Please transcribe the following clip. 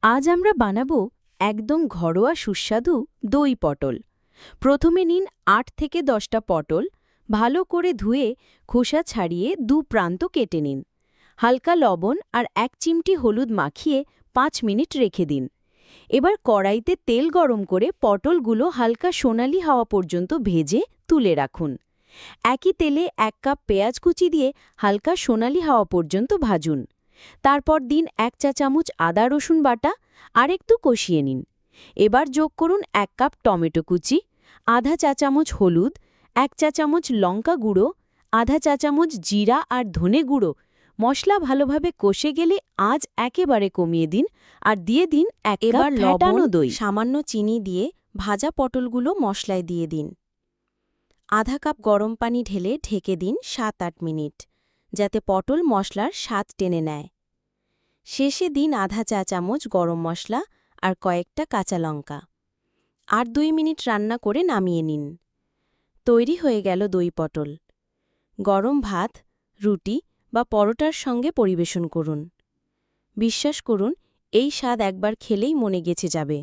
আজ আমরা বানাবো একদম ঘরোয়া সুস্বাদু দই পটল। প্রথমে নিন ৮ থেকে ১০টা পটল, ভালো করে ধুয়ে খোসা ছাড়িয়ে দু প্রান্ত কেটে নিন। হালকা লবণ আর ১ চিমটি হলুদ মাখিয়ে ৫ মিনিট রেখে দিন। এবার কড়াইতে তেল গরম করে পটলগুলো হালকা সোনালি হওয়া পর্যন্ত ভেজে তুলে রাখুন। একই তেলে ১ কাপ পেঁয়াজ কুচি দিয়ে হালকা সোনালি হওয়া পর্যন্ত ভাজুন। তারপর দিন ১ চা চামচ আদা রসুন বাটা আর একটু কষিয়ে নিন। এবার যোগ করুন ১ কাপ টমেটো কুচি, আধা চা চামচ হলুদ, ১ চা চামচ লঙ্কা গুঁড়ো, আধা চা চামচ জিরা আর ধনে গুঁড়ো। মশলা ভালোভাবে কষে গেলে আঁচ একেবারে কমিয়ে দিন আর দিয়ে দিন ১ কাপ এবার লবণ, ফ্যাটানো দই। সামান্য চিনি দিয়ে ভাজা পটলগুলো মশলায় দিয়ে দিন। আধা কাপ গরম পানি ঢেলে ঢেকে দিন ৭-৮ মিনিট, যাতে পটল মশলার স্বাদ টেনে নেয়। শেষে দিন আধা চা চামচ গরম মশলা আর কয়েকটা কাঁচা লঙ্কা। আর ২ মিনিট রান্না করে নামিয়ে নিন। তৈরি হয়ে গেল দই পটল। গরম ভাত, রুটি বা পরোটার সঙ্গে পরিবেশন করুন। বিশ্বাস করুন, এই স্বাদ একবার খেলেই মনে গেঁথে যাবে।